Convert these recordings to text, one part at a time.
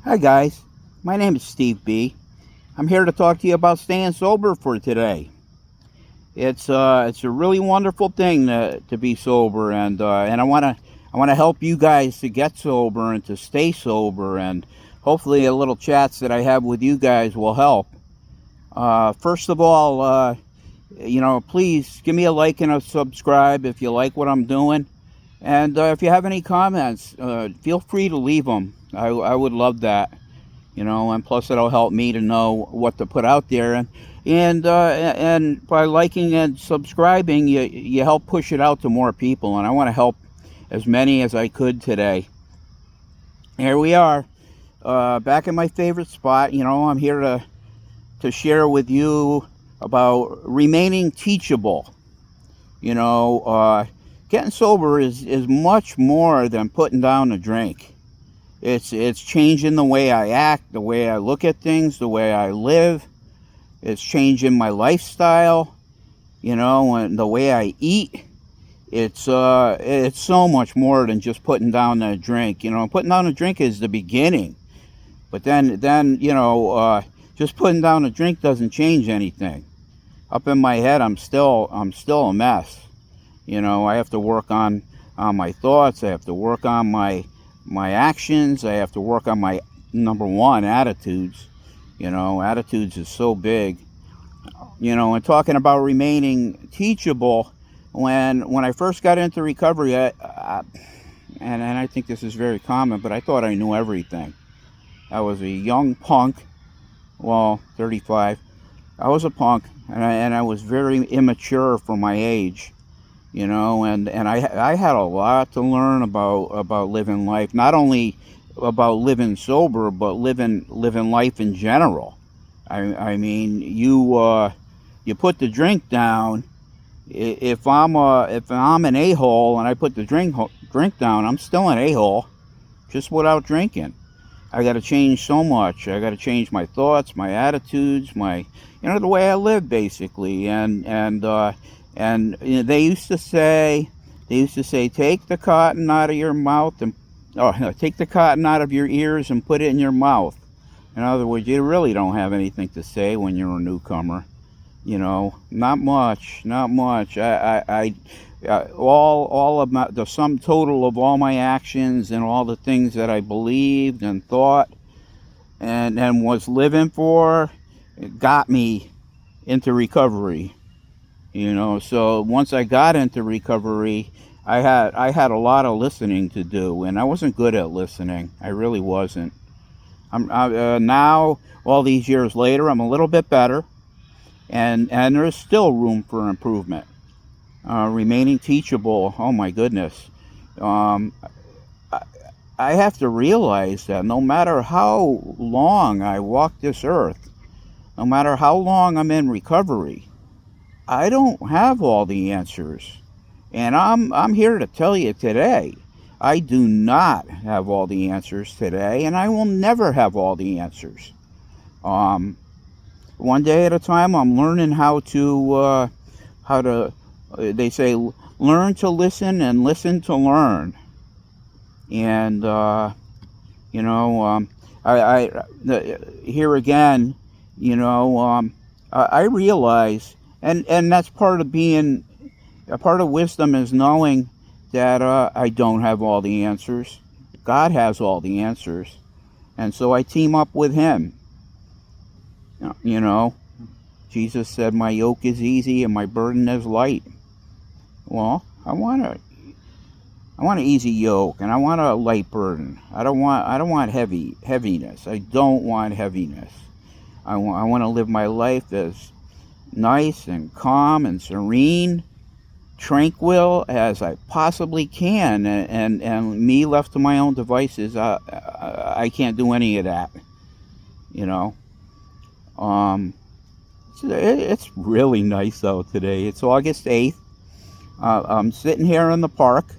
Hi guys, my name is Steve B. I'm here to talk to you about staying sober for today. It's a really wonderful thing to be sober, and I wanna help you guys to get sober and to stay sober, and hopefully a little chats that I have with you guys will help. First of all, please give me a like and a subscribe if you like what I'm doing, and if you have any comments, feel free to leave them. I would love that. And plus it'll help me to know what to put out there, and by liking and subscribing, you help push it out to more people, and I want to help as many as I could today. Here we are, back in my favorite spot. I'm here to share with you about remaining teachable. Getting sober is much more than putting down a drink. It's changing the way I act, the way I look at things, the way I live. It's changing my lifestyle, and the way I eat. It's so much more than just putting down a drink. Putting down a drink is the beginning, but then just putting down a drink doesn't change anything. Up in my head, I'm still a mess. I have to work on my thoughts. I have to work on my actions. I have to work on my, number one, attitudes. Attitudes is so big. And talking about remaining teachable, when I first got into recovery, and I think this is very common, but I thought I knew everything. I was a young punk, 35. I was a punk, and I was very immature for my age. And I had a lot to learn about living life, not only about living sober, but living life in general. I mean, you put the drink down. If I'm an a-hole and I put the drink down, I'm still an a-hole, just without drinking. I got to change so much. I got to change my thoughts, my attitudes, the way I live, basically, and they used to say, take the cotton out of your mouth and take the cotton out of your ears and put it in your mouth. In other words, you really don't have anything to say when you're a newcomer. Not much. All of the sum total of all my actions and all the things that I believed and thought and was living for, it got me into recovery. So once I got into recovery, I had a lot of listening to do, and I wasn't good at listening. I really wasn't. Now, all these years later, I'm a little bit better, and there's still room for improvement. Remaining teachable. Oh my goodness. I have to realize that no matter how long I walk this earth, no matter how long I'm in recovery, I don't have all the answers. And I'm here to tell you today, I do not have all the answers today, and I will never have all the answers. One day at a time, I'm learning how to they say, learn to listen and listen to learn. And, here again, I realize, and that's part of being, a part of wisdom is knowing that I don't have all the answers. God has all the answers. And so I team up with him. Jesus said, my yoke is easy and my burden is light. Well, I want an easy yoke, and I want a light burden. I don't want heaviness. I don't want heaviness. I want to live my life as nice and calm and serene, tranquil as I possibly can, and me left to my own devices, I can't do any of that. It's really nice out today. It's August 8th. I'm sitting here in the park,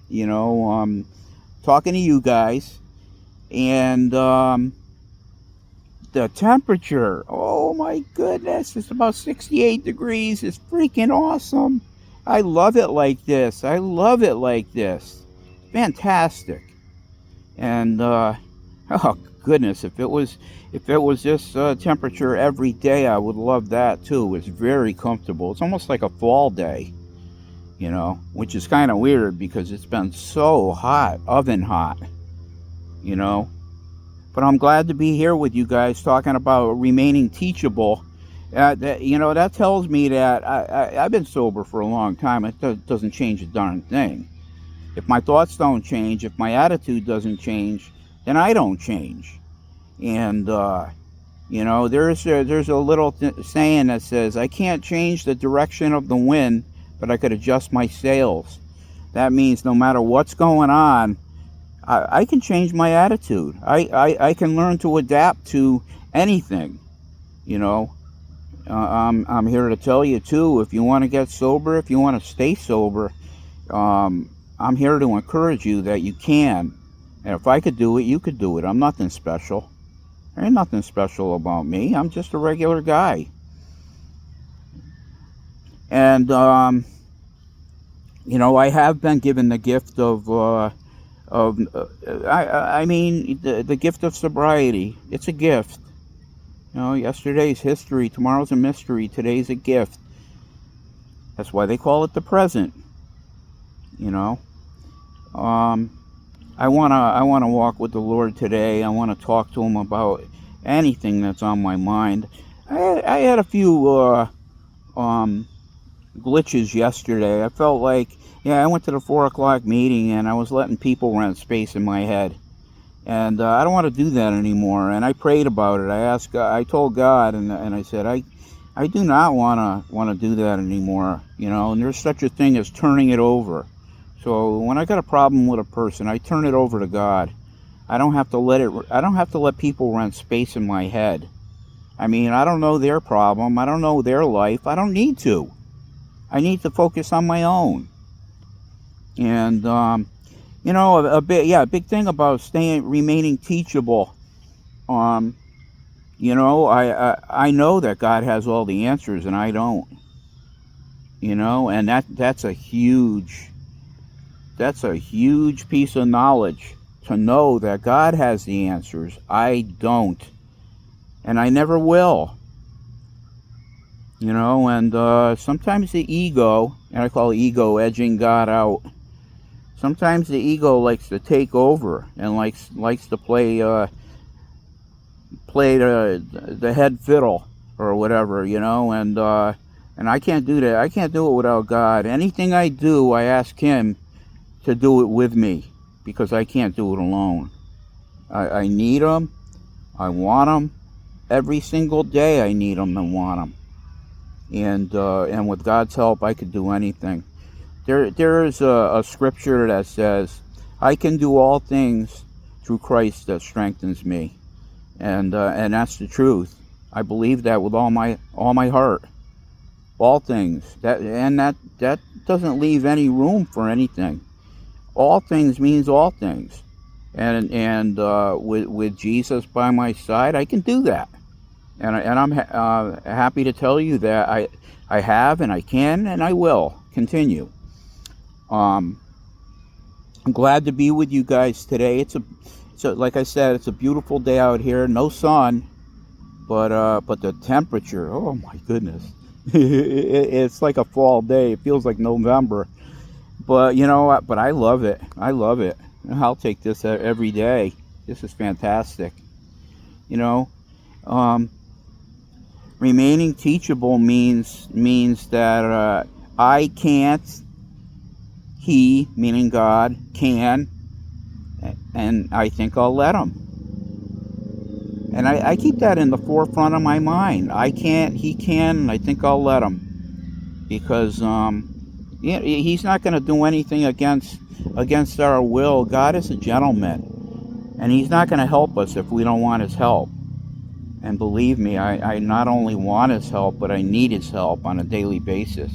talking to you guys, and the temperature, oh my goodness, it's about 68 degrees. It's freaking awesome. I love it like this. Fantastic. And Oh goodness, if it was this temperature every day, I would love that too. It's very comfortable. It's almost like a fall day, which is kind of weird because it's been so hot, oven hot, you know. But I'm glad to be here with you guys talking about remaining teachable. That tells me that I've been sober for a long time. It doesn't change a darn thing. If my thoughts don't change, if my attitude doesn't change, then I don't change. And there's a little saying that says, I can't change the direction of the wind, but I could adjust my sails. That means no matter what's going on, I can change my attitude. I can learn to adapt to anything. I'm here to tell you too, if you want to get sober, if you want to stay sober, I'm here to encourage you that you can. And if I could do it, you could do it. I'm nothing special. There ain't nothing special about me. I'm just a regular guy. And I have been given the gift of the gift of sobriety. It's a gift. Yesterday's history, tomorrow's a mystery, today's a gift. That's why they call it the present. I wanna walk with the Lord today. I want to talk to Him about anything that's on my mind. I had a few glitches yesterday. I felt like, I went to the 4 o'clock meeting and I was letting people rent space in my head. And I don't want to do that anymore. And I prayed about it. I told God, and I said, I do not want to do that anymore. And there's such a thing as turning it over. So when I got a problem with a person, I turn it over to God. I don't have to let people rent space in my head. I don't know their problem. I don't know their life. I don't need to. I need to focus on my own. And a big thing about remaining teachable. I know that God has all the answers and I don't. And that's a huge piece of knowledge, to know that God has the answers. I don't. And I never will. And sometimes the ego, and I call ego edging God out, sometimes the ego likes to take over and likes to play the head fiddle or whatever, and I can't do that. I can't do it without God. Anything I do, I ask Him to do it with me, because I can't do it alone. I need Him. I want Him. Every single day I need Him and want Him. And with God's help, I could do anything. There is a scripture that says, I can do all things through Christ that strengthens me. And that's the truth. I believe that with all my heart. All things. That doesn't leave any room for anything. All things means all things. And with Jesus by my side, I can do that. And I'm happy to tell you that I have, and I can, and I will continue. I'm glad to be with you guys today. So like I said, it's a beautiful day out here. No sun, but the temperature, oh my goodness. It's like a fall day. It feels like November. But but I love it. I love it. I'll take this every day. This is fantastic. Remaining teachable means that I can't, He, meaning God, can, and I think I'll let Him. And I keep that in the forefront of my mind. I can't, He can, and I think I'll let Him. Because He's not going to do anything against our will. God is a gentleman, and He's not going to help us if we don't want His help. And believe me, I not only want His help, but I need His help on a daily basis.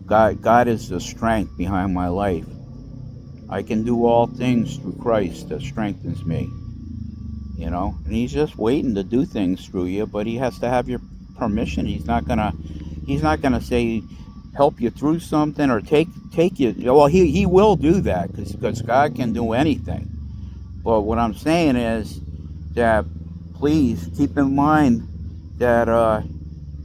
God is the strength behind my life. I can do all things through Christ that strengthens me. And He's just waiting to do things through you, but He has to have your permission. He's not gonna say help you through something or take you. Well, He will do that because God can do anything. But what I'm saying is that please keep in mind that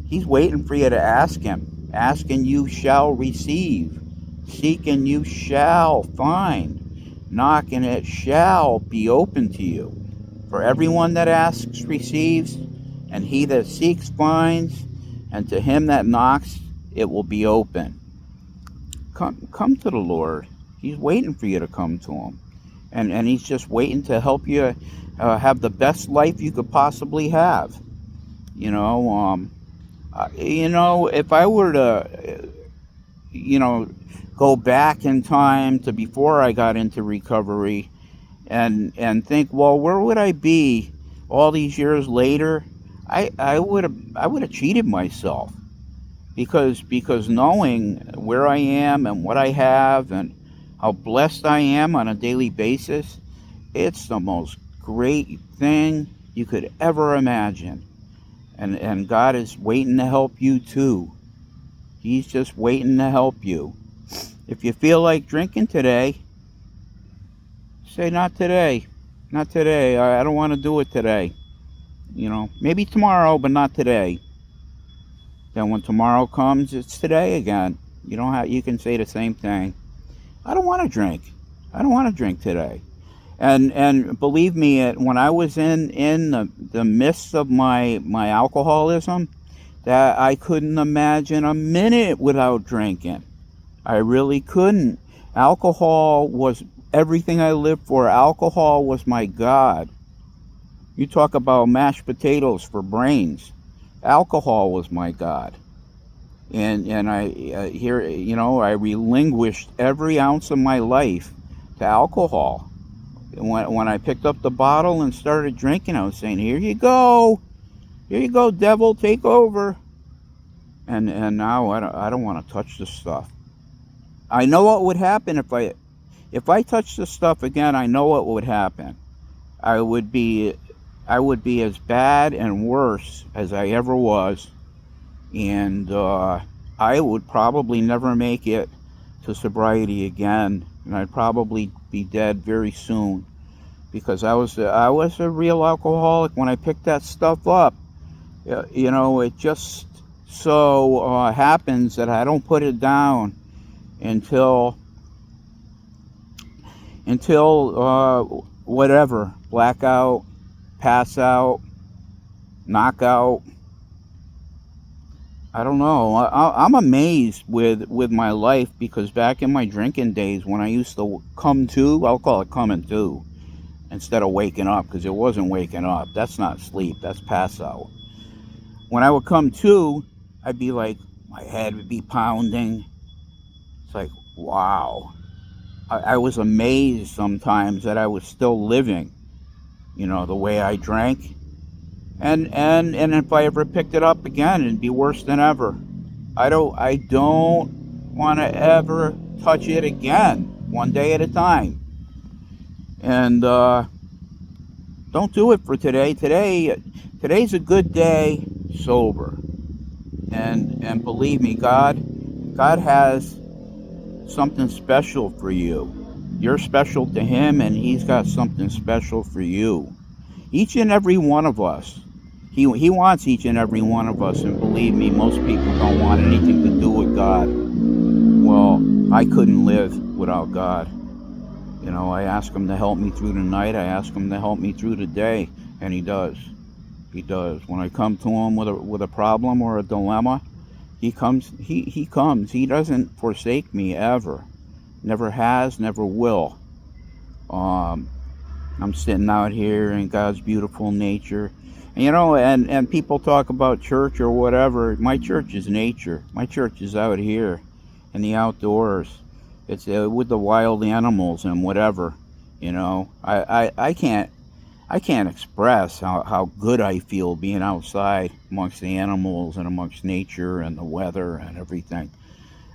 he's waiting for you to ask him. Ask and you shall receive. Seek and you shall find. Knock and it shall be open to you. For everyone that asks receives, and he that seeks finds, and to him that knocks it will be open. Come to the Lord. He's waiting for you to come to him. And he's just waiting to help you have the best life you could possibly have. You know, if I were to, go back in time to before I got into recovery and think, well, where would I be all these years later? I would have cheated myself because knowing where I am and what I have and how blessed I am on a daily basis, it's the most great thing you could ever imagine. And God is waiting to help you too. He's just waiting to help you. If you feel like drinking today, say not today. Not today. I don't want to do it today. Maybe tomorrow, but not today. Then when tomorrow comes, it's today again. You can say the same thing. I don't want to drink. I don't want to drink today. And believe me, when I was in the midst of my alcoholism, that I couldn't imagine a minute without drinking. I really couldn't. Alcohol was everything I lived for. Alcohol was my God. You talk about mashed potatoes for brains. Alcohol was my God. And I relinquished every ounce of my life to alcohol. When I picked up the bottle and started drinking, I was saying, here you go, devil, take over. And now I don't want to touch this stuff. I know what would happen if I touched this stuff again. I know what would happen. I would be as bad and worse as I ever was, and I would probably never make it to sobriety again, and I'd probably be dead very soon, because I was a real alcoholic when I picked that stuff up. It just so happens that I don't put it down until whatever, blackout, pass out, knockout. I don't know. I'm amazed with my life, because back in my drinking days, when I used to come to, I'll call it coming to, instead of waking up, because it wasn't waking up. That's not sleep. That's pass out. When I would come to, I'd be like, my head would be pounding. It's like, wow. I was amazed sometimes that I was still living, the way I drank. And if I ever picked it up again, it'd be worse than ever. I don't want to ever touch it again, one day at a time. And don't do it for today. Today's a good day sober. And believe me, God has something special for you. You're special to him, and he's got something special for you. Each and every one of us. He wants each and every one of us, and believe me, most people don't want anything to do with God. Well, I couldn't live without God. I ask him to help me through the night. I ask him to help me through the day, and he does. He does. When I come to him with a problem or a dilemma, he comes. He comes. He doesn't forsake me ever. Never has, never will. I'm sitting out here in God's beautiful nature. And people talk about church or whatever. My church is nature. My church is out here in the outdoors. It's with the wild animals and whatever. I can't express how good I feel being outside amongst the animals and amongst nature and the weather and everything.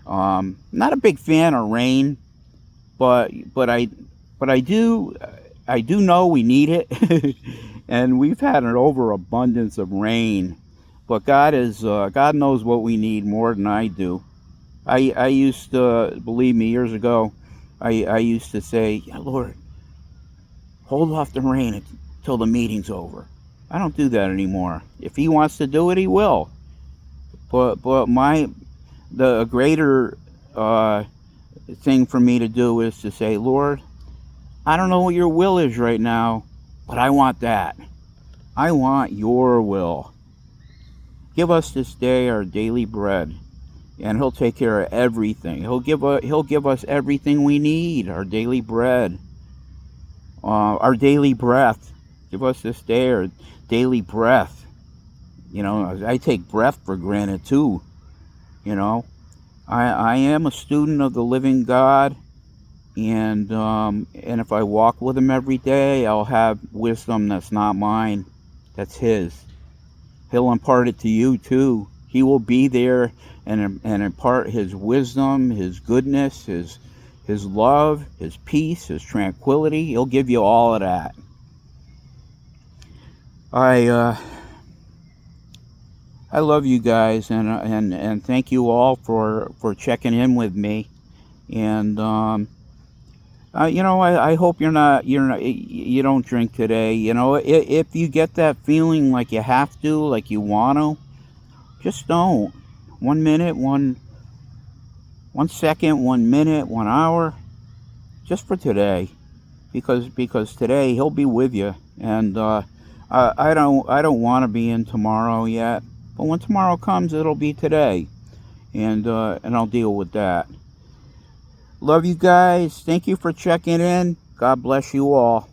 Not a big fan of rain, but I do know we need it. And we've had an overabundance of rain, but God knows what we need more than I do. I used to, believe me, years ago, I used to say, yeah, Lord, hold off the rain until the meeting's over. I don't do that anymore. If he wants to do it, he will. But the greater thing for me to do is to say, Lord, I don't know what your will is right now, but I want that. I want your will. Give us this day our daily bread, and he'll take care of everything. He'll give us everything we need, our daily bread, our daily breath. Give us this day our daily breath. You know, I take breath for granted too. You know, I am a student of the living God, and if I walk with him every day, I'll have wisdom that's not mine, that's his. He'll impart it to you too. He will be there and impart his wisdom, his goodness, his love, his peace, his tranquility. He'll give you all of that. I love you guys, and thank you all for checking in with me. And you know, I hope you don't drink today. You know, if you get that feeling like you have to, like you want to, just don't. 1 minute, 1 second, 1 minute, 1 hour, just for today, because today he'll be with you. And I don't want to be in tomorrow yet, but when tomorrow comes, it'll be today, and I'll deal with that. Love you guys. Thank you for checking in. God bless you all.